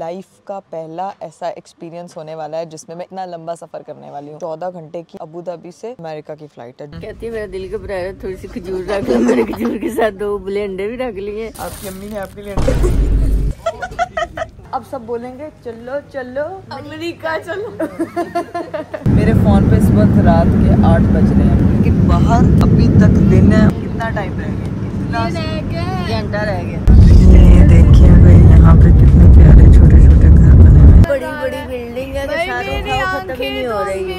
Life का पहला ऐसा एक्सपीरियंस होने वाला है जिसमें मैं इतना लंबा सफर करने वाली हूँ। 14 घंटे की अबू धाबी से अमेरिका की फ्लाइट है। कहती है मेरा दिल घबरा रहा है, थोड़ी सी खजूर रख लो। मैंने खजूर के साथ 2 उबले अंडे भी रख लिए। आपकी अम्मी ने आपके लिए अब सब बोलेंगे चलो चलो अमेरिका चलो। मेरे फोन पे इस वक्त रात के 8 बज रहे हैं, लेकिन बाहर अभी तक दिन है। कितना टाइम रह गया? घंटा रह गया। ये देखिए भाई, यहाँ पे कितने प्यारे छोटे छोटे घर बने हुए, बड़ी बड़ी बिल्डिंग है, खत्म ही नहीं हो रही है।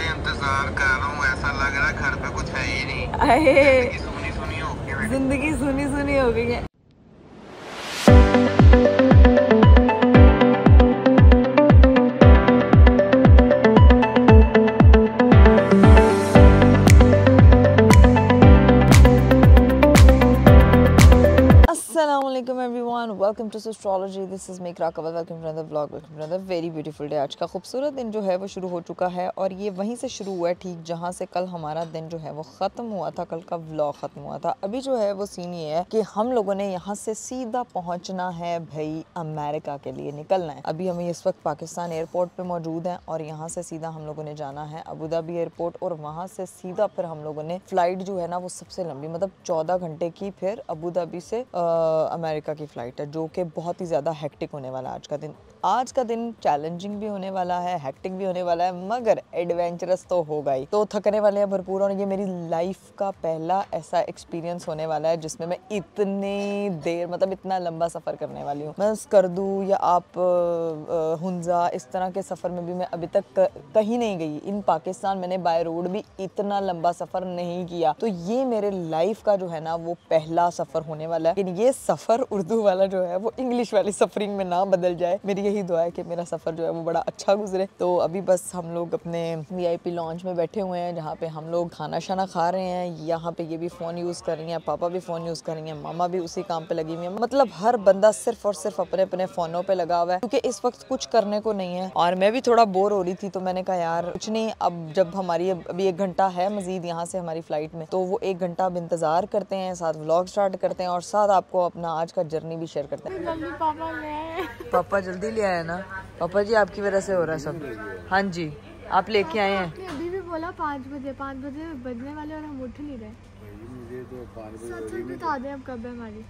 इंतजार कर रहा हूँ, ऐसा लग रहा है घर पे कुछ है ही नहीं। जिंदगी सुनी सुनी हो गई है। Assalamualaikum everyone, welcome to Astrology. This is me Krakawal. Welcome to another vlog. Welcome to another very beautiful day. आज का खूबसूरत दिन जो है वो शुरू हो चुका है और ये वहीं से शुरू हुआ है, ठीक जहाँ से कल हमारा दिन जो है वो ख़त्म हुआ था। कल का व्लॉग ख़त्म हुआ था। अभी जो है वो सीन ये है कि हम लोगों ने यहाँ से सीधा पहुँचना है भाई अमेरिका के लिए निकलना है। अभी हम इस वक्त पाकिस्तान एयरपोर्ट पे मौजूद हैं और यहाँ से सीधा हम लोगों ने जाना है अबू धाबी एयरपोर्ट और वहाँ से सीधा फिर हम लोगों ने फ्लाइट जो है ना वो सबसे लंबी, मतलब 14 घंटे की फिर अबू धाबी से अमेरिका की फ़्लाइट है, जो कि बहुत ही ज़्यादा हेक्टिक होने वाला है आज का दिन। आज का दिन चैलेंजिंग भी होने वाला है, हेक्टिक भी होने वाला है, मगर एडवेंचरस तो होगा ही। तो थकने वाले हैं भरपूर और ये मेरी लाइफ का पहला ऐसा एक्सपीरियंस होने वाला है जिसमें मैं इतनी देर, मतलब इतना लंबा सफ़र करने वाली हूँ। मैं स्कर्दू या आप हुंजा इस तरह के सफ़र में भी मैं अभी तक कहीं नहीं गई। इन पाकिस्तान मैंने बाय रोड भी इतना लंबा सफ़र नहीं किया। तो ये मेरे लाइफ का जो है ना वो पहला सफ़र होने वाला है। लेकिन ये सफ़र उर्दू वाला जो है वो इंग्लिश वाली सफरिंग में ना बदल जाए। मेरी यही दुआ है कि मेरा सफ़र जो है वो बड़ा अच्छा गुजरे। तो अभी बस हम लोग अपने VIP लॉन्च में बैठे हुए हैं, जहाँ पे हम लोग खाना शाना खा रहे हैं। यहाँ पे ये भी फ़ोन यूज़ कर रही हैं, पापा भी फ़ोन यूज़ कर रही हैं, मामा भी उसी काम पे लगी हुई है। मतलब हर बंदा सिर्फ और सिर्फ अपने अपने फ़ोनों पे लगा हुआ है, क्योंकि इस वक्त कुछ करने को नहीं है। और मैं भी थोड़ा बोर हो रही थी, तो मैंने कहा यार कुछ नहीं, अब जब हमारी अभी 1 घंटा है मज़ीद यहाँ से हमारी फ़्लाइट में, तो वो 1 घंटा अब इंतज़ार करते हैं, साथ व्लॉग स्टार्ट करते हैं और साथ आपको अपना आज का जर्नी भी शेयर करते हैं। पापा जल्दी ले आए ना? पापा जी आपकी वजह से हो रहा है सब। हाँ जी, आप लेके आए हैं। अभी भी बोला 5 बजे बजने वाले और हम उठ नहीं रहे। सच बता दें अब कब है हमारी?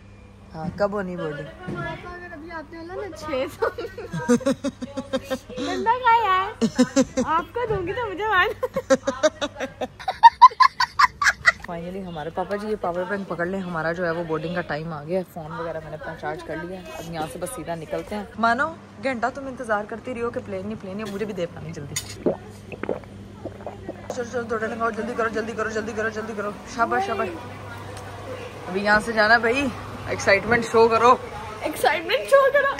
हाँ, कब होनी बोर्डिंग? अगर अभी आते हो ना 6 बंदा का यार आपको दूंगी तो मुझे मान। फाइनली हमारे पापा जी ये पावर बैंक पकड़ लें, हमारा जो है वो बोर्डिंग का टाइम आ गया है। फ़ोन वगैरह मैंने अपना चार्ज कर लिया है। अब यहाँ से बस सीधा निकलते हैं। मानो घंटा तुम इंतज़ार करती रही हो कि प्लेन नहीं, मुझे भी दे पानी जल्दी। चलो थोड़ा लगाओ, जल्दी करो जल्दी करो जल्दी करो जल्दी करो। शाबाश शाबाश। अभी यहाँ से जाना भाई, एक्साइटमेंट शो करो, एक्साइटमेंट शो करो।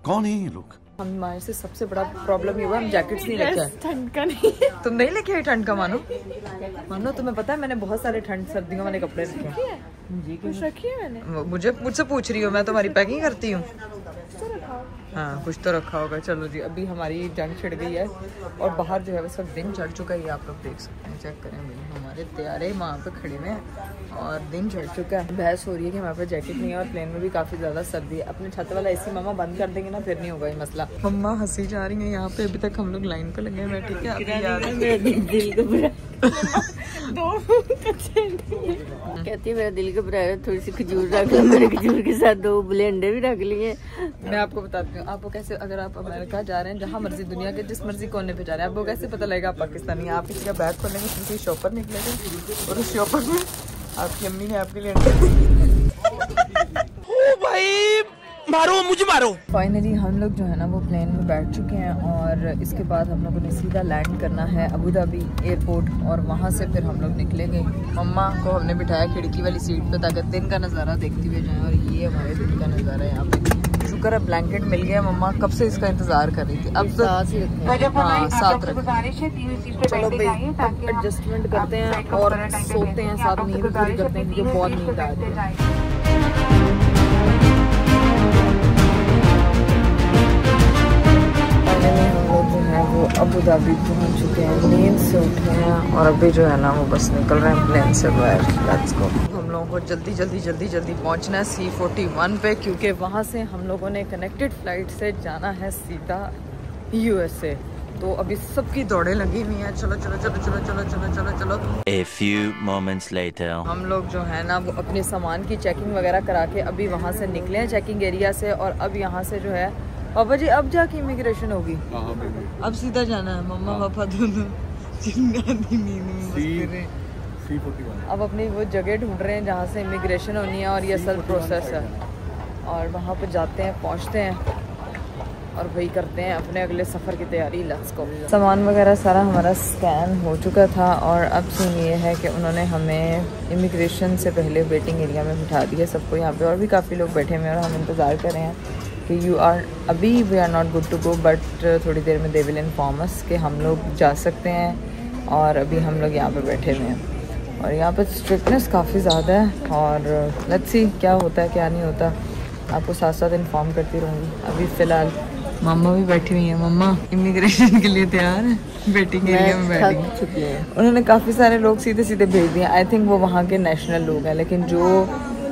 कौन है ये लोग? हमारे से सबसे बड़ा प्रॉब्लम ये हुआ, हम जैकेट्स नहीं लेके आए। ठंड का नहीं, तुम नहीं लेके आई ठंड का? मानो तुम्हें पता है मैंने बहुत सारे ठंड सर्दियों वाले कपड़े रखे हैं। जी कुछ रखी है मैंने? मुझसे पूछ रही हो? मैं तुम्हारी पैकिंग करती हूँ। हाँ कुछ तो रखा होगा। चलो जी, अभी हमारी जंग छिड़ गई है और बाहर जो है उस वक्त दिन चढ़ चुका है। आप लोग देख सकते हैं, चेक करें भाई, हमारे तैयारे वहाँ पे खड़े हुए हैं और दिन चढ़ चुका है। बहस हो रही है कि हमारे पास जैकेट नहीं है और प्लेन में भी काफ़ी ज़्यादा सर्दी है। अपने छत वाला AC मामा बंद कर देंगे ना, फिर नहीं होगा ये मसला। मम्मा हंसी जा रही है यहाँ पे। अभी तक हम लोग लाइन पे लगे हैं, ठीक है। कहती है मेरा दिल घबरा रहा है, थोड़ी सी खजूर रख लो। मैंने खजूर के साथ 2 उबले अंडे भी रख लिए। मैं आपको बताती हूँ, आपको कैसे, अगर आप अमेरिका जा रहे हैं, जहाँ मर्जी दुनिया के जिस मर्जी कोने पे जा रहे हैं, आपको कैसे पता लगेगा आप पाकिस्तानी? आप किसी का बैग खोलेंगे, किसी शॉपर निकलेंगे और उस शॉपर में आपकी अम्मी ने आपके लिए भाई मारो मुझे मारो। फाइनली हम लोग जो है ना वो प्लेन में बैठ चुके हैं और इसके बाद हम लोगों ने सीधा लैंड करना है अबू धाबी एयरपोर्ट और वहाँ से फिर हम लोग निकलेंगे। मम्मा को हमने बिठाया खिड़की वाली सीट पे ताकि दिन का नज़ारा देखते हुए जाएं और ये हमारे दिन का नज़ारा है यहाँ पे। शुक्र है ब्लैंकेट मिल गया। मम्मा कब से इसका इंतजार कर रही थी। अब तो हाँ साथ रखें। चलो भाई एडजस्टमेंट करते हैं और सोते हैं, साथ नींद पूरी करते हैं क्योंकि बहुत नींद आ रही है। वो अबू धाबी पहुंच चुके हैं, नींद से उठे हैं और अभी जो है ना वो बस निकल रहे हैं प्लेन से बाहर। Let's go. हम लोगों बहुत जल्दी पहुंचना है C41 पे, क्योंकि वहाँ से हम लोगों ने कनेक्टेड फ्लाइट से जाना है सीधा USA। तो अभी सबकी दौड़ें लगी हुई हैं, चलो चलो चलो चलो चलो चलो चलो चलो। A few moments later. हम लोग जो है ना वो अपने सामान की चेकिंग वगैरह करा के अभी वहाँ से निकले हैं चेकिंग एरिया से, और अब यहाँ से जो है पापा जी अब जाके इमिग्रेशन होगी। अब सीधा जाना है मम्मा पापा दोनों अब अपनी वो जगह ढूंढ रहे हैं जहाँ से इमिग्रेशन होनी है, और ये असल प्रोसेस है। और वहाँ पे जाते हैं, पहुँचते हैं और वही करते हैं अपने अगले सफ़र की तैयारी। Let's go. सामान वगैरह सारा हमारा स्कैन हो चुका था, और अब सीन ये है कि उन्होंने हमें इमिग्रेशन से पहले वेटिंग एरिया में बिठा दिया सबको। यहाँ पे और भी काफ़ी लोग बैठे हुए हैं और हम इंतज़ार कर रहे हैं कि we are not good to go, but थोड़ी देर में दे विल इन्फॉर्म अस कि हम लोग जा सकते हैं। और अभी हम लोग यहाँ पे बैठे हुए हैं, और यहाँ पे स्ट्रिक्टनेस काफ़ी ज़्यादा है, और लेट्स सी क्या होता है क्या नहीं होता, आपको साथ साथ इन्फॉर्म करती रहूँगी। अभी फ़िलहाल मम्मा भी बैठी हुई है। मम्मा इमिग्रेशन के लिए तैयार है, वेटिंग एरिया में बैठी चुकी है। उन्होंने काफ़ी सारे लोग सीधे सीधे भेज दिए। आई थिंक वो वहाँ के नेशनल लोग हैं, लेकिन जो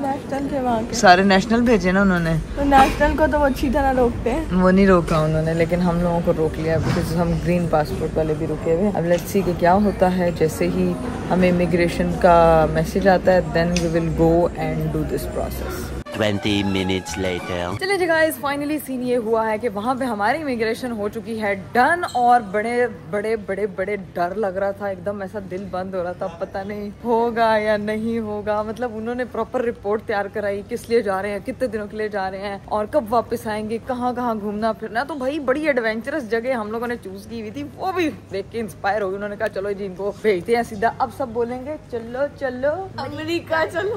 नेशनल के वहाँ के सारे नेशनल भेजे ना उन्होंने, तो नेशनल को तो वो अच्छी तरह रोकते हैं। वो नहीं रोका उन्होंने, लेकिन हम लोगों को रोक लिया बिकॉज हम ग्रीन पासपोर्ट वाले भी रुके हुए। अब लेट्स सी कि क्या होता है। जैसे ही हमें इमिग्रेशन का मैसेज आता है then we will go and do this process. 20 minutes later. चलिए जी गाइस, फाइनली सीन ये हुआ है कि वहाँ पे हमारी इमिग्रेशन हो चुकी है डन, और बड़े बड़े बड़े बड़े डर लग रहा था, एकदम ऐसा दिल बंद हो रहा था, पता नहीं होगा या नहीं होगा। मतलब उन्होंने प्रॉपर रिपोर्ट तैयार कराई, किस लिए जा रहे हैं, कितने दिनों के लिए जा रहे हैं, और कब वापस आएंगे, कहाँ कहाँ घूमना फिरना। तो भाई बड़ी एडवेंचरस जगह हम लोगों ने चूज की हुई थी, वो भी देख के इंस्पायर हो गई। उन्होंने कहा चलो जी इनको भेजते हैं सीधा। अब सब बोलेंगे चलो चलो अमेरिका चलो।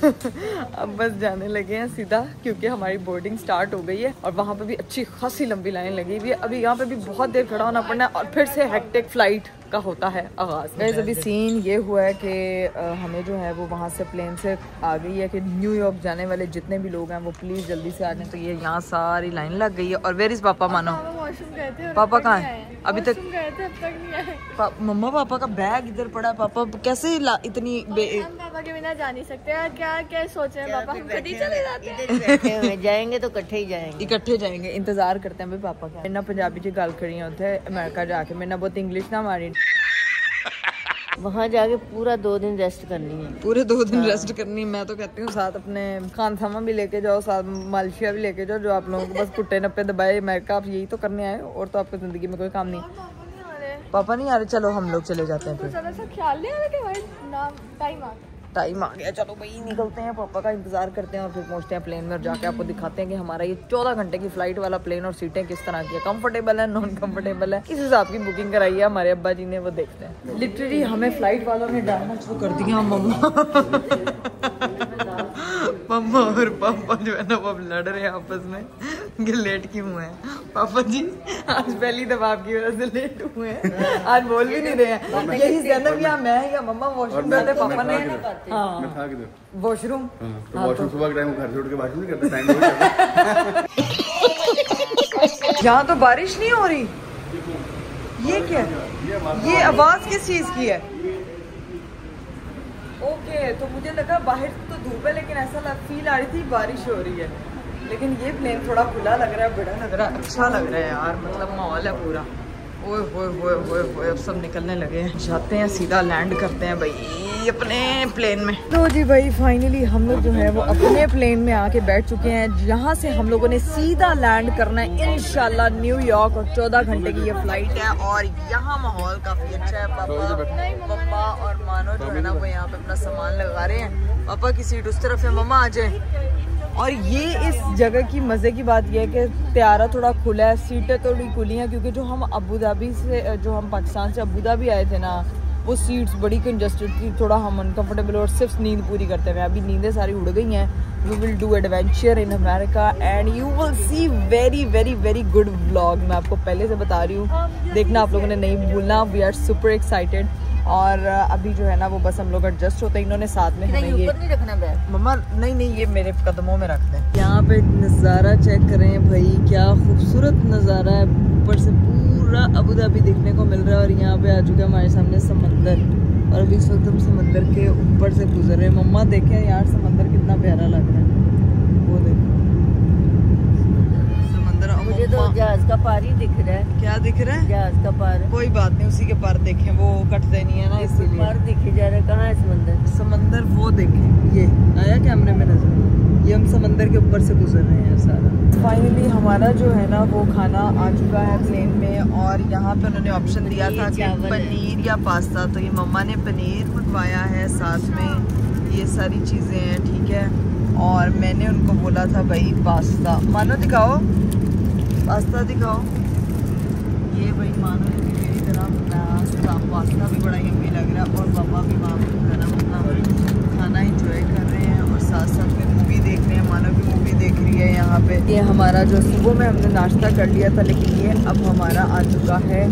अब बस जाने लगे हैं सीधा, क्योंकि हमारी बोर्डिंग स्टार्ट हो गई है, और वहाँ पे भी अच्छी खासी लंबी लाइन लगी हुई है। अभी यहाँ पे भी बहुत देर खड़ा होना पड़ना है, और फिर से हेक्टिक फ्लाइट का होता है आगाज। गाइस अभी सीन ये हुआ है कि हमें जो है वो वहाँ से प्लेन से आ गई है कि न्यूयॉर्क जाने वाले जितने भी लोग हैं वो प्लीज जल्दी से आ जाएं। तो ये यहाँ सारी लाइन लग गई है। और वेयर इज पापा? मानो पापा कहाँ है? अभी तक मम्मा पापा का बैग इधर पड़ा है। पापा कैसे इतनी पापा के बिना जा नहीं सकते यार। क्या सोच रहे हैं पापा? हम कभी चले जाते हैं। जाएंगे तो इकट्ठे ही जाएंगे। इकट्ठे जाएंगे, इंतजार करते हैं भाई पापा का। इन्ना पंजाबी च गल करी होते अमेरिका जाके, मेरे ना बहुत इंग्लिश ना मारी। वहाँ जाके पूरा 2 दिन रेस्ट करनी है। पूरे 2 दिन रेस्ट करनी। मैं तो कहती हूँ साथ अपने खानसामा भी लेके जाओ, साथ मालशिया भी लेके जाओ, जो आप लोगों को बस कुट्टे नप्पे दबाए। अमेरिका आप यही तो करने आए, और तो आपकी जिंदगी में कोई काम नहीं। पापा नहीं आ रहे? चलो हम लोग चले जाते हैं फिर। ख्याल नहीं आ रहा कि भाई टाइम आ गया, चलो भाई निकलते हैं। पापा का इंतजार करते हैं और फिर पहुंचते हैं प्लेन में, और जाके आपको दिखाते हैं कि हमारा ये 14 घंटे की फ्लाइट वाला प्लेन और सीटें किस तरह की है, कंफर्टेबल है, नॉन कंफर्टेबल है, किस हिसाब की बुकिंग कराई है हमारे अब्बा जी ने, वो देखते हैं। लिटरली हमें फ्लाइट वालों ने डालना शुरू कर दिया। मम्मा और पापा जो है ना वो अब लड़ रहे हैं आपस में कि लेट क्यों हुए हैं। पापा जी आज पहली दफा आपकी वजह से लेट हुए हैं, आज बोल भी नहीं रहे हैं। यही जन्म या मैं या मम्मा वॉशरूम जाते, पापा ने वॉशरूम सुबह के टाइम घर से उठ के वॉशरूम नहीं करते, टाइम हो जाता। यहाँ तो बारिश नहीं हो रही। ये क्या है? ये आवाज किस चीज की है? ओके, तो मुझे लगा बाहर तो धूप है, लेकिन ऐसा फील आ रही थी बारिश हो रही है। लेकिन ये प्लेन थोड़ा खुला लग रहा है, बड़ा लग रहा है, अच्छा लग रहा है यार। मतलब माहौल है पूरा। ओए होए होए होए होए, अब सब निकलने लगे हैं। जाते हैं सीधा लैंड करते हैं भाई अपने प्लेन में। तो जी भाई फाइनली हम लोग जो है वो अपने प्लेन में आके बैठ चुके हैं। यहाँ से हम लोगों ने सीधा लैंड करना है इंशाल्लाह न्यूयॉर्क, और 14 घंटे की ये फ्लाइट है। और यहाँ माहौल काफी अच्छा है। पापा और मानो जो है ना वो यहाँ पे अपना सामान लगा रहे हैं। पापा की सीट उस तरफ है, मम्मा आ जाए। और ये इस जगह की मज़े की बात यह है कि त्यारा थोड़ा खुला है, सीटें थोड़ी खुली हैं, क्योंकि जो हम अबू धाबी से, जो हम पाकिस्तान से अबू धाबी आए थे ना, वो सीट्स बड़ी कंजस्टेड थी, थोड़ा हम अनकंफर्टेबल, और सिर्फ नींद पूरी करते हुए अभी नींदें सारी उड़ गई हैं। We will do adventure in America and you will see very very very good vlog. मैं आपको पहले से बता रही हूँ, देखना आप लोगों ने नहीं भूलना। We are super excited. और अभी जो है ना वो बस हम लोग एडजस्ट होते हैं। इन्होंने साथ में हमें ये नहीं रखना बैग मम्मा, नहीं ये मेरे कदमों में रख दें। यहाँ पे नज़ारा चेक करें भाई, क्या खूबसूरत नज़ारा है। ऊपर से पूरा अबू धाबी देखने को मिल रहा है, और यहाँ पे आ चुका है हमारे सामने समंदर, और अभी इस वक्त हम समंदर के ऊपर से गुजर रहे हैं। मम्मा देखें यार समंदर कितना प्यारा लग रहा है, वो देखो समंदर। मुझे तो जहाज का पार ही दिख रहा है। क्या दिख रहा है? जहाज का पार। कोई बात नहीं, उसी के पार देखें, वो कटते नहीं है ना इसीलिए। पार दिखे जा रहा है। कहाँ है समंदर? समंदर वो देखें, ये आया कैमरे में नजर। ये हम समंदर के ऊपर से गुजर रहे हैं सारा। फाइनली हमारा जो है ना वो खाना आ चुका है प्लेन में, और यहाँ पे उन्होंने ऑप्शन दिया था कि पनीर या पास्ता, तो ये मम्मा ने पनीर मंगवाया है, साथ में ये सारी चीज़ें हैं, ठीक है। और मैंने उनको बोला था भाई पास्ता, मानो दिखाओ पास्ता दिखाओ। ये भाई मानो ने मेरी तरह पास्ता भी बड़ा यम्मी लग रहा है, और पापा भी वहाँ पे खाना खाना इंजॉय कर रहे हैं, और साथ साथ में मूवी देख रहे हैं। मानो भी मूवी देख रही है यहाँ पे। ये हमारा जो सुबह में हमने नाश्ता कर लिया था, लेकिन ये अब हमारा आ चुका है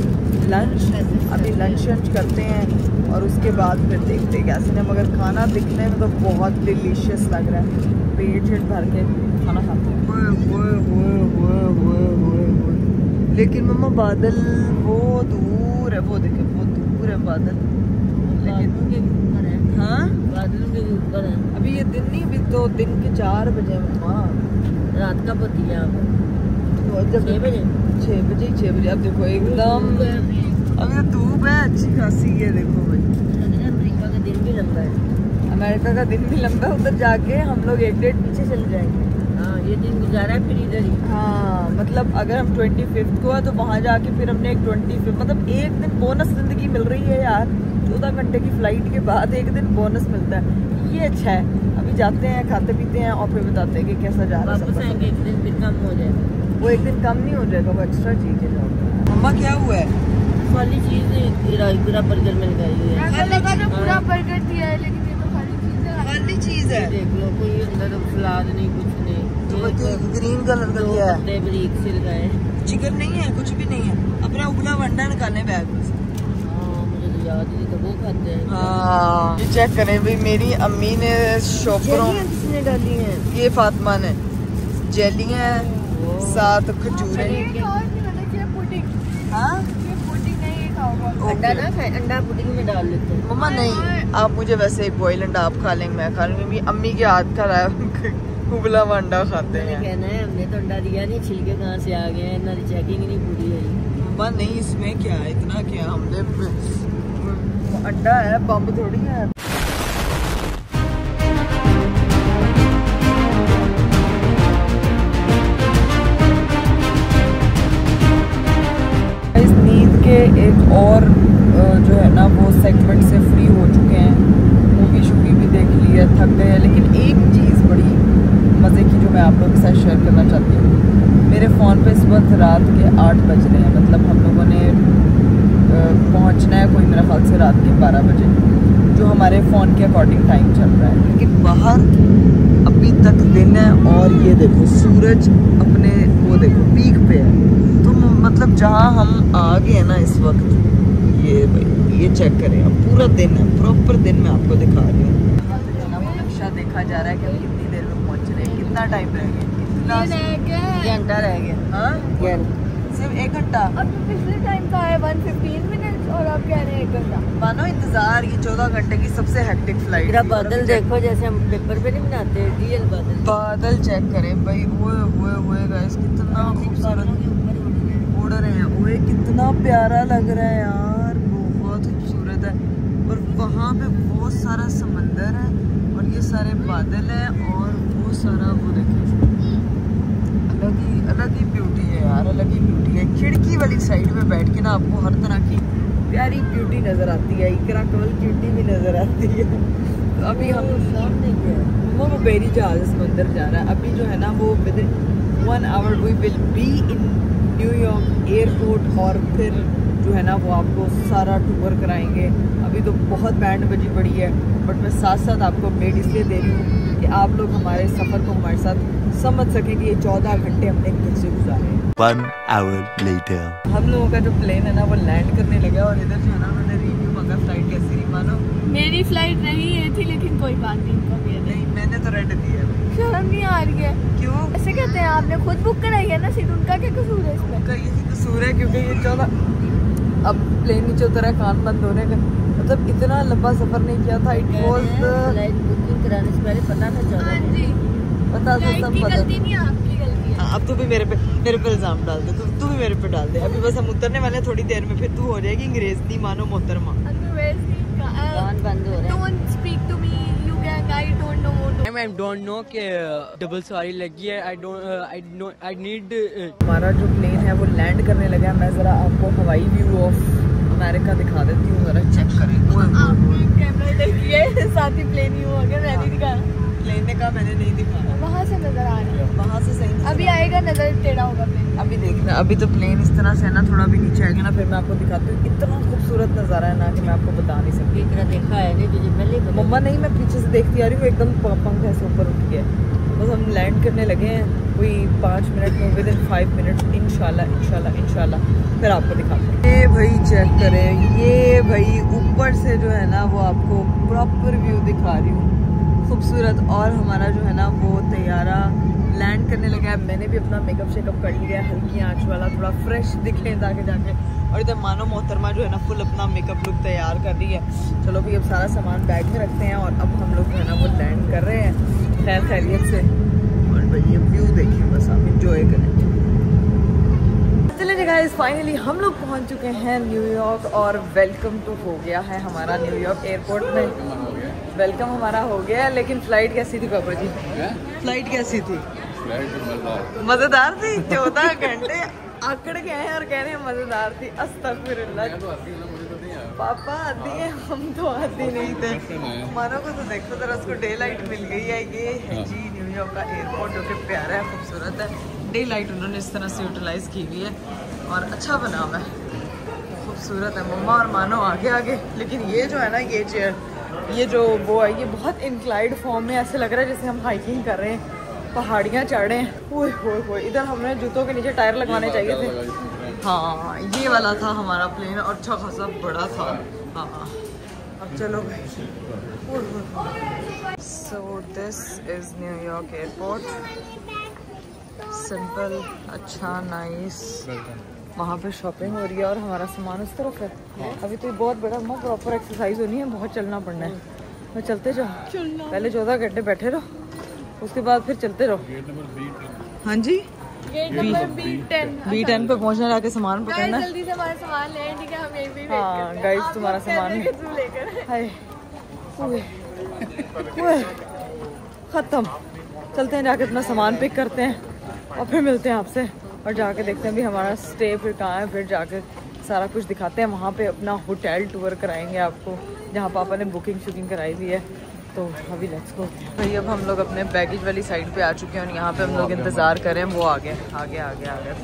लंच। अभी लंच करते हैं और उसके बाद फिर देखते हैं कैसे हैं, मगर खाना दिखने में तो बहुत डिलीशियस लग रहा है। पेट भर के खाना खाते हैं। लेकिन मम्मा बादल वो दूर है, वो देखे वो दूर है बादल, लेकिन हाँ बादलों के ऊपर है। अभी ये दिन नहीं, अभी तो दिन के 4 बजे मम्मा, रात का पति है तो जब 6 बजे 6 बजे। अब देखो एकदम अभी तो धूप है अच्छी खासी। ये देखो भाई अमेरिका का दिन भी लंबा है। अमेरिका का दिन भी लंबा है, उधर जाके हम लोग 1 डेढ़ पीछे चले जाएंगे। हाँ ये दिन गुजारा है फिर इधर ही। हाँ मतलब अगर हम 25 को है तो वहाँ जाके फिर हमने एक 25 मतलब एक दिन बोनस जिंदगी मिल रही है यार। 14 घंटे की फ्लाइट के बाद एक दिन बोनस मिलता है, ये अच्छा है। अभी जाते हैं, खाते पीते हैं और फिर बताते हैं कि कैसा जा रहा है। वापस आएंगे एक दिन फिर कम हो जाएगा। वो एक दिन कम नहीं हो जाएगा, वो एक्स्ट्रा चीज है। मम्मा क्या हुआ है? खाली चीज पूरा बर्गर मिल गई है। ऐसा लगा ना पूरा बर्गर दिया है, लेकिन ये तो खाली चीज है। खाली चीज है। देख लो कोई अंदर सलाद नहीं, कुछ नहीं। ग्रीन कलर का क्या है? पत्ते बारीक से लगाए। चिकन नहीं है, कुछ भी नहीं है। अपना उबला वंडा निकालने बैग में से। हाँ मुझे तो याद ही नहीं था, वो खाते हैं। हाँ ये चेक करें भाई, मेरी अम्मी ने शॉपरों किसने डाली है? ये फातिमा ने जेलियां साथ खजूरें। ये और नहीं पता क्या पुडिंग। हाँ ये पुडिंग नहीं, ये खाओगे। अंडा ना खाए, अंडा पुडिंग में डाल लेते हैं। मम्मा नहीं, आप मुझे वैसे एक बॉयल अंडा आप खा लेंगे, मैं खा लूंगी। अम्मी के हाथ का उबला हुआ अंडा खाते हैं। कहना है हमने तो अंडा दिया नहीं, छिलके कहाँ से आ गए, ना चेकिंग नहीं पूरी हुई। मम्मा नहीं, इसमें क्या है इतना, क्या हमने अंडा है, बम थोड़ी है। इस नींद के एक और जो है ना वो सेगमेंट से फ्री हो चुके हैं। मूवी शूवी भी देख ली है, थक गए हैं, लेकिन एक चीज़ बड़ी मज़े की जो मैं आप लोगों के साथ शेयर करना चाहती हूँ। मेरे फ़ोन पे इस वक्त रात के 8 बज रहे हैं, मतलब हम लोगों ने पहुँचना है कोई मेरा ख्याल से रात के 12 बजे, जो हमारे फ़ोन के अकॉर्डिंग टाइम चल रहा है। लेकिन बाहर अभी तक दिन है, और ये देखो सूरज अपने वो देखो पीक पे है। तो मतलब जहाँ हम आ गए ना इस वक्त, ये भाई ये चेक करें, अब पूरा दिन है, प्रॉपर दिन मैं आपको दिखा रही हूँ। नक्शा देखा जा रहा है कि हम कितनी देर में पहुँच रहे हैं, कितना टाइम रह गया, कितना घंटा रह गया। हाँ सिर्फ 1 घंटा। अब तो पिछले टाइम का है 115 मिनट, और आप कह रहे हैं 1 घंटा। मानो इंतजार, ये 14 घंटे की सबसे हेक्टिक फ्लाइट। मेरा बादल देखो, जैसे हम पेपर पे नहीं बनाते, रियल बादल। बादल चेक करें भाई, हुए गाइस, कितना खूबसूरत उड़ रहे हैं। ओए कितना प्यारा लग रहा है यार, बहुत खूबसूरत है। और वहाँ पे बहुत सारा समंदर है, और ये सारे बादल हैं, और वो सारा वो देखें, अलग ही ब्यूटी है यार, अलग ही ब्यूटी है। खिड़की वाली साइड में बैठ के ना आपको हर तरह की प्यारी ब्यूटी नज़र आती है, इकरा कमल ब्यूटी भी नज़र आती है। तो अभी हम वो बेरी जहाज समंदर जा रहा है। अभी जो है ना वो within 1 hour we will be in New York airport, और फिर जो है ना वो आपको सारा टूर कराएंगे। अभी तो बहुत बैंड बजी पड़ी है, बट मैं साथ साथ आपको अपडेट इसलिए दे रही हूँ कि आप लोग हमारे सफ़र को हमारे साथ समझ सकें कि ये 14 घंटे हमने कैसे गुजारे। 1 hour later. हम लोगों का जो प्लेन है ना वो लैंड करने लगा, और इधर जो है ना उन्होंने रिव्यू मांगा फ्लाइट कैसी रही। मानो मेरी फ्लाइट नहीं ये थी, लेकिन कोई बात नहीं, नहीं मैंने तो रेट दिया। शर्म नहीं आ रही है? क्यों ऐसे कहते हैं, आपने खुद बुक कराई है ना सीट, उनका क्या कसूर है इसमें? उनका यही कसूर है, क्योंकि ये 14 अब प्लेन नीचे उतरा, कान बंद होने का मतलब इतना लंबा सफर नहीं किया था। इट वाज फ्लाइट बुकिंग कराने से पहले पता था 14 हाँ जी, पता था सब पता। गलती नहीं है, आपकी गलती है। अब तू भी मेरे पे इल्जाम डाल दे, तू भी मेरे पे डाल दे। अभी बस हम उतरने वाले हैं, थोड़ी देर में फिर तू हो जाएगी अंग्रेजी मानो मोहतरमा। कान बंद हो रहा है। Don't speak to me, you gang, I don't know what to. I don't know कि डबल सवारी लगी है। I need हमारा जो प्लेन है वो लैंड करने लगा है। मैं ज़रा आपको हवाई व्यू ऑफ अमेरिका दिखा देती हूँ, ज़रा चेक करें। आपने कैमरा देखिए, साथ ही प्लेन ही हो गया, मैं नहीं दिखा। प्लेन ने कहा मैंने नहीं दिखाया, वहाँ से नजर आ रहा है, वहाँ से सही नजर अभी आ रहा है। आएगा नजर टेढ़ा होगा प्लेन। अभी देखना, अभी तो प्लेन इस तरह से है ना, थोड़ा भी नीचे आएगा ना फिर मैं आपको दिखाती हूँ। इतना खूबसूरत नज़ारा है ना कि मैं आपको बता नहीं सकती। इतना देखा है नहीं तुझे पहले ही पता मम्मा नहीं, मैं पीछे से देखती आ रही हूँ, एकदम पंख ऐसे ऊपर उठ गया। बस हम लैंड करने लगे हैं, कोई 5 मिनट में, विद इन 5 मिनट इंशाल्लाह फिर आपको दिखाते हैं। ये भाई चेक करें, ये भाई ऊपर से जो है ना वो आपको प्रॉपर व्यू दिखा रही हूँ, खूबसूरत। और हमारा जो है ना वो तैयारा लैंड करने लगा है। मैंने भी अपना मेकअप शेकअप कर लिया है, हल्की आंच वाला, थोड़ा फ्रेश दिखे ताकि जाके। और इधर मानो मोहतरमा जो है ना फुल अपना मेकअप लुक तैयार कर रही है। चलो भी अब सारा सामान बैग में रखते हैं और अब हम लोग जो है ना वो लैंड कर रहे हैं खैर खैरियत से। और भाई ये व्यू देखिए, बस आप इंजॉय करें। चलिए गाइस, फाइनली हम लोग पहुंच चुके हैं न्यूयॉर्क और वेलकम टू हो गया है हमारा न्यूयॉर्क एयरपोर्ट में। वेलकम हमारा हो गया, लेकिन फ्लाइट कैसी थी पापा जी? फ्लाइट कैसी थी? मजेदार थी। 14 घंटे आकड़ के आए और कह रहे हैं मजेदार थी। अस्तगफिरुल्लाह पापा, आदि है, हम तो आदि नहीं थे। मानो को तो देखो जरा, उसको डे लाइट मिल गई है। ये है जी न्यूयॉर्क का एयरपोर्ट, जो कि प्यारा है, खूबसूरत है। डे लाइट उन्होंने इस तरह से यूटिलाइज की हुई है और अच्छा बना हुआ है, खूबसूरत है। मम्मा और मानो आगे आगे, लेकिन ये जो है ना ये चेयर, ये जो वो है, ये बहुत इंक्लाइंड फॉर्म में ऐसे लग रहा है जैसे हम हाइकिंग कर रहे हैं, पहाड़ियाँ चढ़ रहे हैं। ओए होए होए, इधर हमने जूतों के नीचे टायर लगवाने चाहिए थे। हाँ, ये वाला था हमारा प्लेन, और अच्छा खासा बड़ा था। हाँ, अब चलो भाई। So this is New York airport, simple, अच्छा, नाइस। वहाँ पे शॉपिंग हो रही है और हमारा सामान उस तरफ है। अभी तो बहुत बड़ा प्रॉपर एक्सरसाइज होनी है, बहुत चलना पड़ना है। मैं चलते जाओ, पहले 14 घंटे बैठे रहो, उसके बाद फिर चलते रहो। हाँ जी, गेट नंबर B10 पे पहुँचने जाके सामान पकड़ना है। जल्दी से हमारा सामान ले, ठीक है, हम यहीं पे हाँ गाइस, तुम्हारा सामान लेकर हाय खत्म। चलते हैं, जाके अपना सामान पिक करते हैं और फिर मिलते हैं आपसे और जाके देखते हैं भी हमारा स्टे फिर कहाँ है। फिर जाके सारा कुछ दिखाते हैं, वहाँ पे अपना होटल टूर कराएंगे आपको, जहाँ पापा ने बुकिंग कराई हुई है। तो अभी लेट्स गो भाई। अब हम लोग अपने बैगेज वाली साइड पे आ चुके हैं और यहाँ पे हम लोग इंतज़ार कर रहे हैं। वो आगे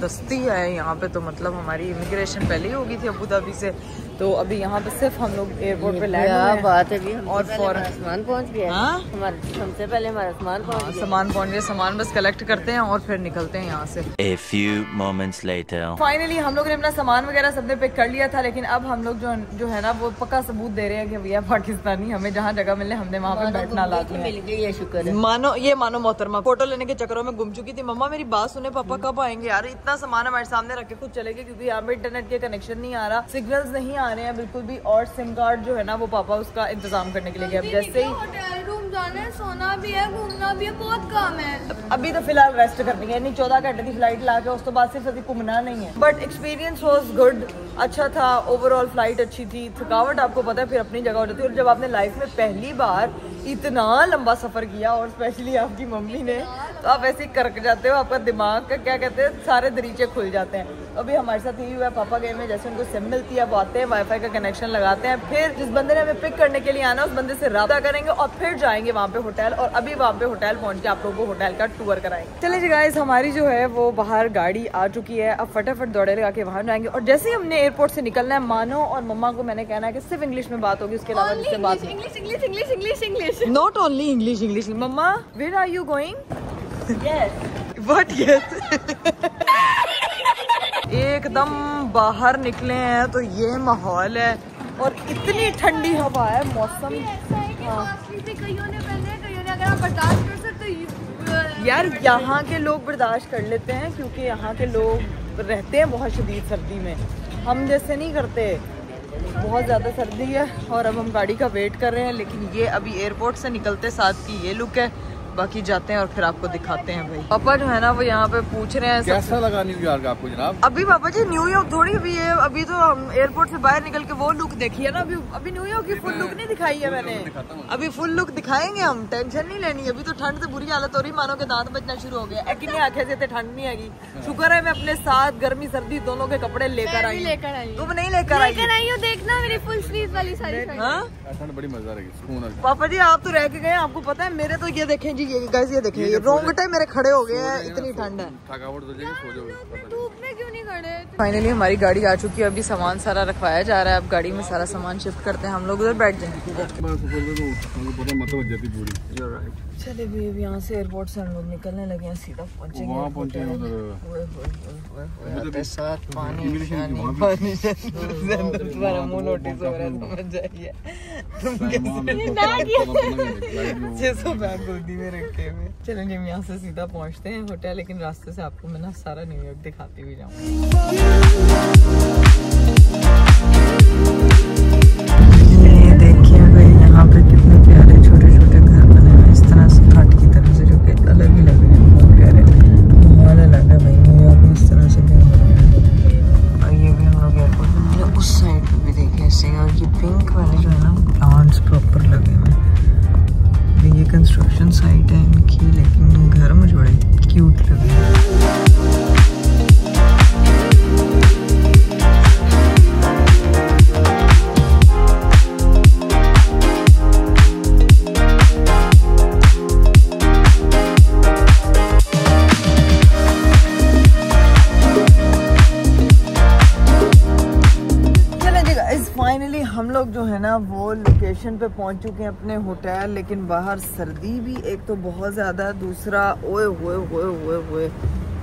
दस्ती है यहाँ पे, तो मतलब हमारी इमिग्रेशन पहले ही होगी थी अबू धाबी से, तो अभी यहाँ पे सिर्फ हम लोग एयरपोर्ट पे लैंड हुए हैं। बात है भी, और फौरन सामान पहुंच गया। हमसे पहले हमारा सामान पहुंच गया। सामान पहुंच गया, सामान बस कलेक्ट करते हैं और फिर निकलते हैं यहाँ से। A few moments later. Finally हम लोग ने अपना सामान वगैरह सबने पिक कर लिया था, लेकिन अब हम लोग जो है ना वो पक्का सबूत दे रहे हैं कि भैया पाकिस्तानी, हमें जहाँ जगह मिले हमने वहाँ पे बैठना लाती मिल गई है, शुक्र है। मानो मोहतरमा फोटो लेने के चक्करों में गुम चुकी थी। मम्मा मेरी बात सुने, पापा कब आएंगे यार? इतना सामान हमारे सामने रख के खुद चले गए, क्योंकि यहाँ पे इंटरनेट के कनेक्शन नहीं आ रहा, सिग्नल्स नहीं आ रहे हैं बिल्कुल भी, और सिम कार्ड जो है ना वो पापा उसका इंतजाम करने के लिए गए। अब जैसे ही होटल रूम जाना है, सोना भी है, घूमना भी है, बहुत काम है। अभी तो फिलहाल रेस्ट करनी है, नहीं 14 घंटे की फ्लाइट ला के उस तो बाद सिर्फ अभी घूमना नहीं है। बट एक्सपीरियंस वाज गुड, अच्छा था ओवरऑल, फ्लाइट अच्छी थी। थकावट आपको पता है फिर अपनी जगह हो जाती है, और जब आपने लाइफ में पहली बार इतना लंबा सफर किया और स्पेशली आपकी मम्मी ने, तो आप ऐसे ही करक जाते हो, आपका दिमाग का क्या कहते हैं सारे दरीचे खुल जाते हैं। अभी हमारे साथ यही हुआ है, पापा गए में जैसे उनको सिम मिलती है वो आते हैं, वाईफाई का कनेक्शन लगाते हैं, फिर जिस बंदे ने हमें पिक करने के लिए आना उस बंदे से राब्ता करेंगे और फिर जाएंगे वहाँ पे होटल, और अभी वहाँ पे होटल पहुँच के आप लोगों को होटल का टूर कराएंगे। चलिए गाइस, हमारी जो है वो बाहर गाड़ी आ चुकी है, अब फटाफट दौड़े लगा के वहाँ जाएंगे। और जैसे ही हमने एयरपोर्ट से निकलना है, मानो और मम्मा को मैंने कहना है कि सिर्फ इंग्लिश में बात होगी, उसके अलावा जिससे बात English not only English. Mama, where are you going? एकदम बाहर निकले हैं तो ये माहौल है और इतनी ठंडी हवा है, मौसम। कईयों ने अगर आप बर्दाश्त कर सकते यार यहाँ के लोग बर्दाश्त कर लेते हैं, क्योंकि यहाँ के लोग रहते हैं बहुत शदीद सर्दी में, हम जैसे नहीं करते। बहुत ज़्यादा सर्दी है और अब हम गाड़ी का वेट कर रहे हैं, लेकिन ये अभी एयरपोर्ट से निकलते साथ की ये लुक है। बाकी जाते हैं और फिर आपको दिखाते हैं। भाई पापा जो है ना वो यहाँ पे पूछ रहे हैं कैसा लगा न्यूयॉर्क आपको जनाब? अभी पापा जी न्यूयॉर्क थोड़ी भी है, अभी तो हम एयरपोर्ट से बाहर निकल के वो लुक देखी है ना। अभी न्यूयॉर्क की फुल लुक नहीं दिखाई है मैंने, अभी फुल लुक दिखाएंगे हम, टेंशन नहीं लेनी। अभी तो ठंड से बुरी हालत हो रही, मानो के दांत बजना शुरू हो गया। कितनी आंखें से ठंड नहीं आएगी, शुक्र है मैं अपने साथ गर्मी सर्दी दोनों के कपड़े लेकर आई। तुम नहीं लेकर आई हो? देखना मेरी फुल स्लीव वाली साड़ी। ठंड बड़ी मजा रहेगी। पापा जी आप तो रह के गए, आपको पता है। मेरे तो ये देखें जी, ये गाइस ये देखें, ये रोंगटे मेरे खड़े हो गए हैं, इतनी ठंड है। थकावट हो जाएगी, सो जाओ। धूप में क्यों नहीं खड़े? फाइनली हमारी गाड़ी आ चुकी है, अभी सामान सारा रखवाया जा रहा है। अब गाड़ी में सारा सामान शिफ्ट करते हैं, हम लोग उधर बैठ जाएंगे। चले भी अब यहाँ से एयरपोर्ट से हम लोग निकलने लगे हैं, सीधा पहुँचेंगे। वहाँ पहुँचे तुम्हारा मुंह नोटिस हो रहा है, समझ जाइए। बैग गोदी में रखे हुए। चलो हम यहाँ से सीधा पहुँचते हैं होटल, लेकिन रास्ते से आपको मैं ना सारा न्यूयॉर्क दिखाती हुई जाऊँगी। ये देखिए भाई यहाँ पे कितने प्यारे छोटे छोटे घर बने हुए इस तरह से घाट की तरह से, जो कि अलग ही लग रहे हैं, बहुत प्यारे माहौल अलग है भाई। न्यूयॉर्क में इस तरह से घर बने हैं। और ये भी हम लोग एयरपोर्ट उस साइड पे भी देखे ऐसे, और ये पिंक वाले जो है ना प्लांट्स प्रॉपर लगे हुए हैं। ये कंस्ट्रक्शन साइट है इनकी, लेकिन घर मुझे बड़े क्यूट लगे हैं। फाइनली हम लोग जो है ना वो लोकेशन पे पहुंच चुके हैं अपने होटल, लेकिन बाहर सर्दी भी एक तो बहुत ज़्यादा, दूसरा ओए होए होए होए होए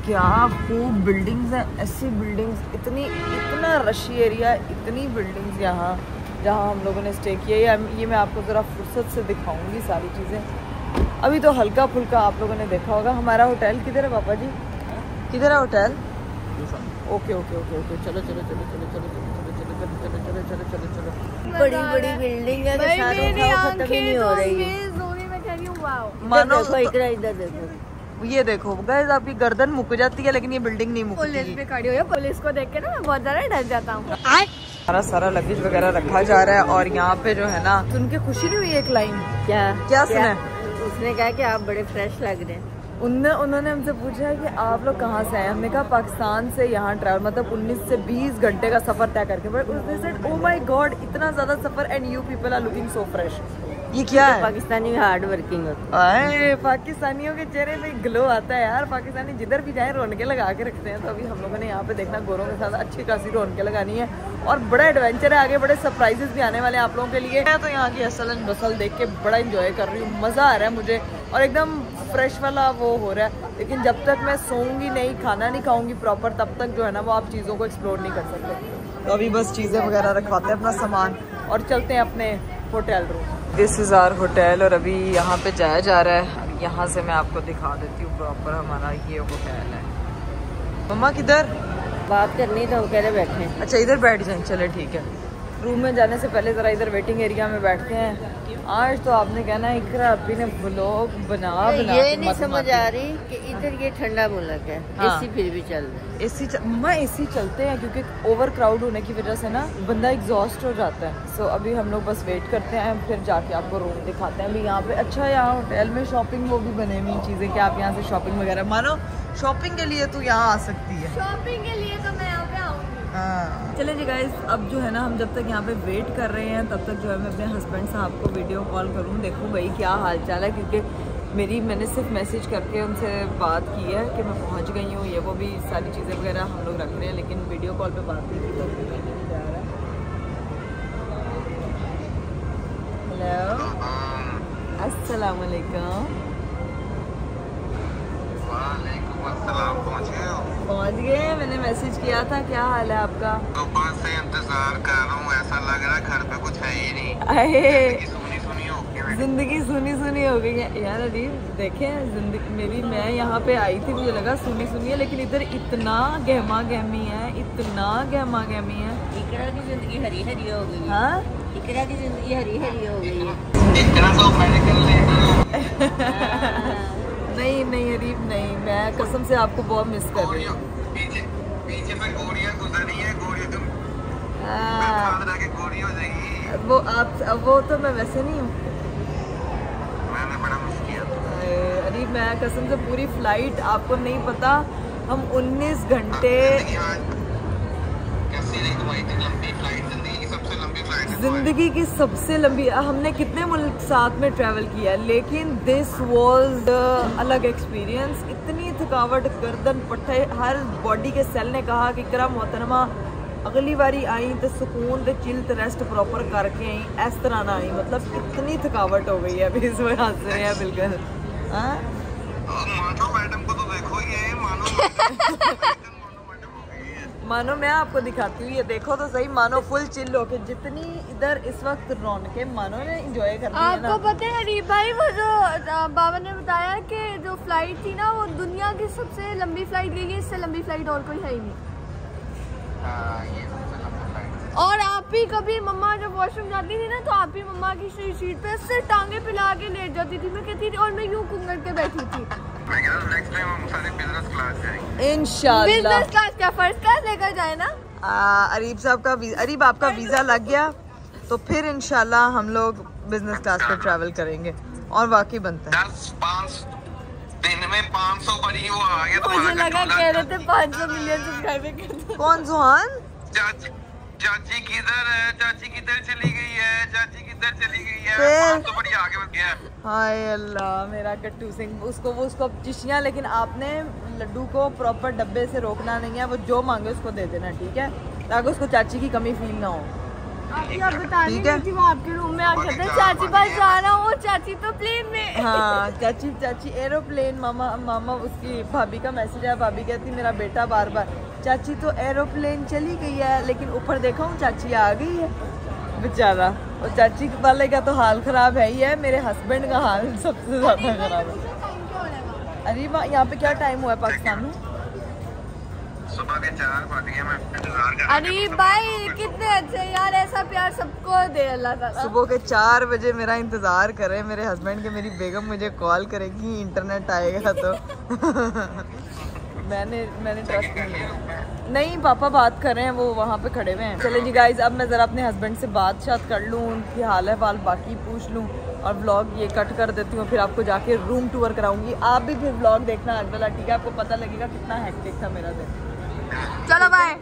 क्या खूब बिल्डिंग्स हैं। ऐसी बिल्डिंग्स, इतना रशी एरिया, इतनी बिल्डिंग्स यहाँ जहाँ हम लोगों ने स्टे किया। ये मैं आपको ज़रा फुर्सत से दिखाऊंगी सारी चीज़ें। अभी तो हल्का फुल्का आप लोगों ने देखा होगा। हमारा होटल किधर है पापा जी? किधर है hotel? Okay okay okay okay, चलो चलो चलो चलो चलो चलो चलो चलो चलो चलो। बड़ी बड़ी बिल्डिंग है, खत्म ही नहीं हो रही है। मानो इधर देखो, ये देखो गाइस, आपकी गर्दन मुक जाती है लेकिन ये बिल्डिंग नहीं मुकती। पुलिस पे खड़ी हुई है, पुलिस को देख के ना मैं बहुत ज्यादा डर जाता हूँ। सारा लगेज वगैरह रखा जा रहा है, और यहाँ पे जो है ना सुन के खुशी नहीं हुई एक लाइन? क्या सुना? उसने कहा कि आप बड़े फ्रेश लग रहे हैं। उन्होंने हमसे पूछा कि आप लोग कहाँ से आए? हमने कहा पाकिस्तान से यहाँ ट्रैवल, मतलब 19 से 20 घंटे का सफर तय करके। बट उसने सेड ओह माय गॉड, इतना ज्यादा सफर and you people are looking so fresh. ये क्या है? पाकिस्तानी हार्ड वर्किंग होता है। पाकिस्तानियों के चेहरे पे ग्लो आता है यार। पाकिस्तानी जिधर भी जाए रौनकें लगा के रखते हैं, तो अभी हम लोगों ने यहाँ पे देखना गोरों के साथ अच्छी खासी रौनकें लगानी है, और बड़ा एडवेंचर है आगे, बड़े सरप्राइजेस भी आने वाले हैं आप लोगों के लिए। मैं तो यहाँ की असल नस्ल देख के बड़ा इंजॉय कर रही हूँ, मजा आ रहा है मुझे, और एकदम फ्रेश वाला वो हो रहा है। लेकिन जब तक मैं सोऊंगी नहीं, खाना नहीं खाऊंगी प्रॉपर, तब तक जो है ना वो आप चीज़ों को एक्सप्लोर नहीं कर सकते। तो अभी बस चीज़ें वगैरह रखवाते हैं अपना सामान और चलते हैं अपने hotel room. This is our hotel, और अभी यहाँ पे जाया जा रहा है। यहाँ से मैं आपको दिखा देती हूँ प्रॉपर हमारा ये होटल है। मम्मा किधर? बात करनी तो कह रहे बैठे। अच्छा इधर बैठ जाए, चले ठीक है। रूम में जाने से पहले ज़रा इधर वेटिंग एरिया में बैठते हैं। आज तो आपने कहना है इकरा अभी ने व्लॉग बना ये नहीं समझ आ रही कि इधर ये ठंडा मुल्क है। हाँ। एसी फिर भी चल रहा है। एसी चलते हैं क्योंकि ओवर क्राउड होने की वजह से ना बंदा एग्जॉस्ट हो जाता है। सो अभी हम लोग बस वेट करते हैं, फिर जाके आपको रूम दिखाते हैं। अभी यहाँ पे अच्छा, यहाँ होटल में शॉपिंग वो भी बने हुई चीज़ें कि आप यहाँ से शॉपिंग वगैरह, मानो शॉपिंग के लिए तू यहाँ आ सकती है। शॉपिंग के लिए तो मैं यहाँ पे आऊँगी। हाँ चले जी गाइस, अब जो है ना हम जब तक यहाँ पे वेट कर रहे हैं तब तक जो है मैं अपने हस्बैंड साहब को वीडियो कॉल करूँ, देखूँ भाई क्या हाल चाल है, क्योंकि मैंने सिर्फ मैसेज करके उनसे बात की है कि मैं पहुँच गई हूँ। ये वो भी सारी चीज़ें वगैरह हम लोग रख रहे हैं, लेकिन वीडियो कॉल पे बात नहीं की तो नहीं जा रहा है। हेलो अस्सलाम वालेकुम। पहुँच गए, मैंने मैसेज किया था। क्या हाल है आपका? तो बस से इंतजार कर रहा हूँ, ऐसा लग रहा है घर पे कुछ है ही नहीं। अरे सुनी सुनी होगी जिंदगी सुनी सुनी हो गई है यार। अरीब देखें जिंदगी मेरी, मैं यहाँ पे आई थी मुझे लगा सुनी सुनी है, लेकिन इधर इतना गहमा गहमी है, इतना गहमा गहमी है। इकरा की जिंदगी हरी हरी हो गई है। हाँ इकरा की जिंदगी हरी हरी हो गई है। इतना तो मेडिकल नहीं नहीं अरीब नहीं, मैं कसम से आपको बहुत मिस कर रही हूँ। पीछे पीछे पे गोलियां गुजरी है, गोलियां तुम हाँ, खाना के गोली हो जाएगी। वो तो मैं वैसे नहीं हूँ। मैंने बड़ा मिस किया। अरे मैं कसम से पूरी फ्लाइट, आपको नहीं पता, हम 19 घंटे कैसी रही तुम्हारी इतनी लंबी फ्लाइट? जिंदगी की सबसे लंबी फ्लाइट है। जिंदगी की सबसे लंबी, हमने कितने मुल्क साथ में ट्रैवल किया है, लेकिन दिस वाज अलग एक्सपीरियंस। इतनी थकावट, गर्दन पट्टे, हर बॉडी के सेल ने कहा कि इकरा मोहतरमा अगली बारी आई तो सुकून तो चिल तो रेस्ट प्रॉपर करके आई, इस तरह ना आई। मतलब इतनी थकावट हो गई है अभी, इस वजह हंस रहे हैं बिल्कुल। हाँ मानो मैडम को तो देखो, ये मानो मानो मैं आपको दिखाती हूँ, ये देखो तो सही, मानो फुल चिल होके जितनी इधर इस वक्त रौनक है, मानो ने एंजॉय कर रही है ना। आपको पता है अरीब भाई, वो जो बाबा ने बताया कि जो फ्लाइट थी ना वो दुनिया की सबसे लंबी फ्लाइट गई है, इससे लंबी फ्लाइट और कोई है ही नहीं। ये सबसे लंबी फ्लाइट। और आप ही कभी मम्मा जब वॉशरूम जाती थी ना तो आप ही मम्मा की सीट पे से टांगे पिला के लेट जाती थी, मैं कहती थी, और मैं यूं कुंगड़ के बैठी थी। मैं कह रहा हूं नेक्स्ट टाइम हम सारे बिजनेस क्लास जाएंगे। इंशाल्लाह। बिजनेस क्लास क्या, फर्स्ट क्लास लेकर जाए ना। अरीब साहब का अरीब आपका वीजा लग गया तो फिर इंशाल्लाह हम लोग बिजनेस क्लास पे ट्रैवल करेंगे, और वाकई बनता है। 10-5 दिन में 500 बड़ी वो आ गया। मुझे लगा कह रहे थे 500 मिलियन सब्सक्राइबर करते। कौन जुहान? चाची किधर है? चाची किधर चली गई है? चाची किधर चली गई है? फिर? 500 बड़ी आगे बढ़ गया। हाय अल्लाह, मेरा कट्टू सिंह, उसको चिशियाँ, लेकिन आपने लड्डू को प्रॉपर डब्बे से रोकना नहीं है, वो जो मांगे उसको दे देना, ठीक है, ताकि उसको चाची की कमी फील ना हो। आप बता रही ठीक है। थी वो आपके रूम में आके कहते चाची पास जा रहा हूँ, चाची तो प्लेन में। हाँ चाची एरोप्लेन। मामा उसकी भाभी का मैसेज है, भाभी कहती मेरा बेटा बार बार चाची तो एरोप्लेन चली गई है, लेकिन ऊपर देखा हूँ चाची आ गई है बेचारा। और चाची वाले का तो हाल खराब है ही है, मेरे हस्बैंड का हाल सबसे ज्यादा खराब है। अरे यहाँ पे क्या टाइम हुआ है पाकिस्तान में? सुबह के 4 बज गए। मैं इंतजार कर रहा अरे भाई कितने अच्छे यार, ऐसा प्यार सबको दे अल्लाह ताला। सुबह के 4 बजे मेरा इंतजार कर रहे हैं मेरे हस्बैंड के। मेरी बेगम मुझे कॉल करेगी, इंटरनेट आएगा तो मैंने ट्रस्ट नहीं, पापा बात कर रहे हैं, वो वहाँ पे खड़े हुए हैं। चले जी गाइज, अब मैं ज़रा अपने हस्बैंड से बात कर लूँ, उनकी हाल है वाल बाकी पूछ लूँ, और व्लॉग ये कट कर देती हूँ, फिर आपको जाके रूम टूर कराऊंगी। आप भी फिर व्लॉग देखना आज वाला, ठीक है? आपको पता लगेगा कितना हेक्टिक था मेरा दिन। चलो बाय।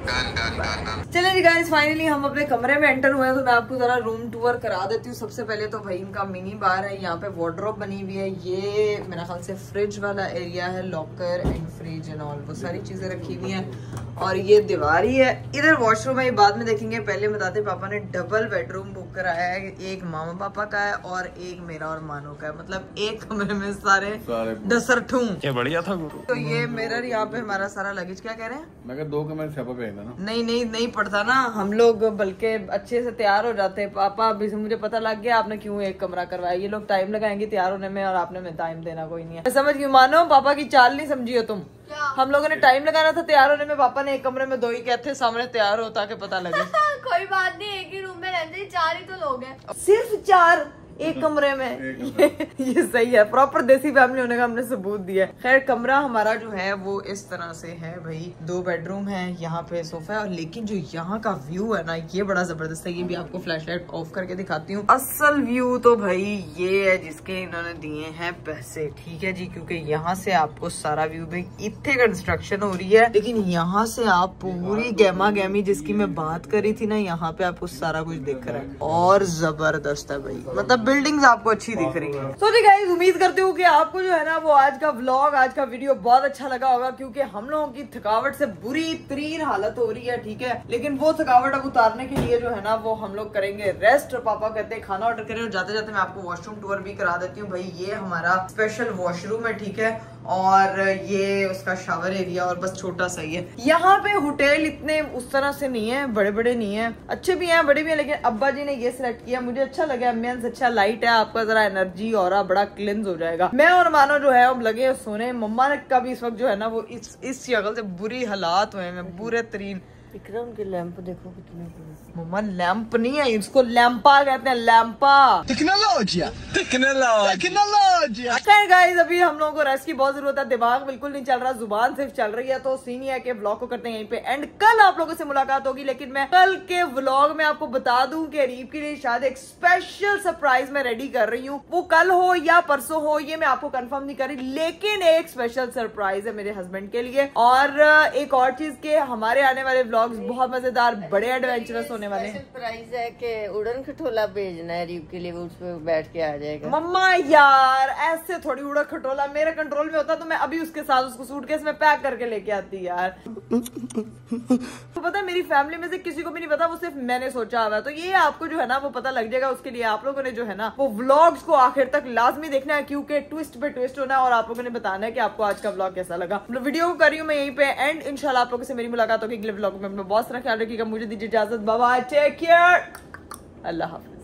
चले जी गाइस, फाइनली हम अपने कमरे में एंटर हुए हैं, तो मैं आपको जरा रूम टूर करा देती हूँ। सबसे पहले तो भाई इनका मिनी बार है, यहाँ पे वार्डरोब बनी हुई है, ये मेरा ख्याल से फ्रिज वाला एरिया है, locker and fridge and all वो सारी चीजें रखी हुई हैं, और ये दीवार ही है। इधर वॉशरूम है, ये बाद में देखेंगे। पहले बताते पापा ने डबल बेडरूम बुक कराया है, एक मामा पापा का है और एक मेरा और मानो का है, मतलब एक कमरे में सारे दसरठू। क्या बढ़िया था गुरु। तो ये मिरर, यहाँ पे हमारा सारा लगेज। क्या कह रहे हैं? मैं 2 कमरे छापा पे ना। नहीं पड़ता ना, हम लोग बल्कि अच्छे से तैयार हो जाते। पापा अभी से मुझे पता लग गया आपने क्यों एक कमरा करवाया। ये लोग टाइम लगाएंगे तैयार होने में, और आपने में टाइम देना कोई नहीं है। समझ क्यों मानो, पापा की चाल नहीं समझी हो तुम। हम लोगों ने टाइम लगाना था तैयार होने में, पापा ने एक कमरे में 2 ही कहते सामने तैयार हो ताकि पता लगे। कोई बात नहीं, एक ही रूम में रहते, 4 ही तो लोग हैं। सिर्फ 4 एक कमरे में। ये सही है, प्रॉपर देसी फैमिली होने का हमने सबूत दिया है। खैर कमरा हमारा जो है वो इस तरह से है भाई, 2 बेडरूम है, यहाँ पे सोफा है, और लेकिन जो यहाँ का व्यू है ना ये बड़ा जबरदस्त है। ये भी आपको फ्लैशलाइट ऑफ करके दिखाती हूँ। असल व्यू तो भाई ये है जिसके इन्होंने दिए हैं पैसे, ठीक है जी, क्योंकि यहाँ से आपको सारा व्यू भी, इतने कंस्ट्रक्शन हो रही है, लेकिन यहाँ से आप पूरी गैमा गैमी जिसकी मैं बात करी थी ना, यहाँ पे आपको सारा कुछ दिख रहा है, और जबरदस्त है भाई, मतलब बिल्डिंग्स आपको अच्छी दिख रही है। तो जी गाइस, उम्मीद करती हूँ कि आपको जो है ना वो आज का व्लॉग, आज का वीडियो बहुत अच्छा लगा होगा, क्योंकि हम लोगों की थकावट से बुरी तरीन हालत हो रही है, ठीक है, लेकिन वो थकावट अब उतारने के लिए जो है ना वो हम लोग करेंगे रेस्ट। और पापा कहते हैं खाना ऑर्डर करें, और जाते जाते मैं आपको वॉशरूम टूर भी करा देती हूँ। भाई ये हमारा स्पेशल वॉशरूम है, ठीक है, और ये उसका शावर एरिया, और बस छोटा सा ही है। यहाँ पे होटल इतने उस तरह से नहीं है, बड़े बड़े नहीं है, अच्छे भी हैं बड़े भी हैं, लेकिन अब्बा जी ने ये सिलेक्ट किया, मुझे अच्छा लगा, एम्बियंस अच्छा लाइट है, आपका जरा एनर्जी और बड़ा क्लिंज हो जाएगा। मैं और मानो जो है अब लगे सोने। मम्मा ने कभी इस वक्त जो है ना वो इस शक्ल से बुरी हालात हुए हैं, बुरे तरीन। इकरा उनके लैंप देखो कितने बड़े। मम्मा लैंप नहीं है, इसको लैंपा कहते हैं, लैंपा। टेक्नोलॉजी खैर गाइस, अभी हम लोगों को रेस्ट की बहुत जरूरत है। दिमाग बिल्कुल नहीं चल रहा, जुबान सिर्फ चल रही है। तो सीन ये है कि व्लॉग को करते हैं यहीं पे एंड। कल आप लोगों से मुलाकात होगी, लेकिन मैं कल के व्लॉग में आपको बता दूं कि रीब के लिए शायद एक स्पेशल सरप्राइज मैं रेडी कर रही हूँ। वो कल हो या परसों हो ये मैं आपको कंफर्म नहीं कर रही, लेकिन एक स्पेशल सरप्राइज है मेरे हस्बैंड के लिए। और एक और चीज के हमारे आने वाले व्लॉग्स बहुत मजेदार, बड़े एडवेंचरस होने वाले हैं। सरप्राइज है कि उड़न खटोला भेजना है रीब के लिए, वो उस पे बैठ के आ जाएगा। मम्मा यार ऐसे थोड़ी उड़ा खटोला मेरे कंट्रोल में होता तो मैं अभी उसके साथ उसको सूटकेस में पैक करके लेके आती यार। तो पता है मेरी फैमिली में से किसी को भी नहीं पता, वो सिर्फ मैंने सोचा हुआ है। तो ये आपको जो है ना वो पता लग जाएगा। उसके लिए आप लोगों ने जो है ना वो व्लॉग्स को आखिर तक लाजमी देखना है, क्योंकि ट्विस्ट पे ट्विस्ट होना है और आप लोगों ने बताना है कि आपको आज का व्लॉग कैसा लगा। वीडियो को कर रही हूँ मैं यहीं पे एंड। इंशाल्लाह आप लोगों से मेरी मुलाकात होगी अगले व्लॉग में। बहुत सारा ख्याल रखिएगा, मुझे दीजिए इजाजत, बाय बाय, टेक केयर, अल्लाह हाफिज़।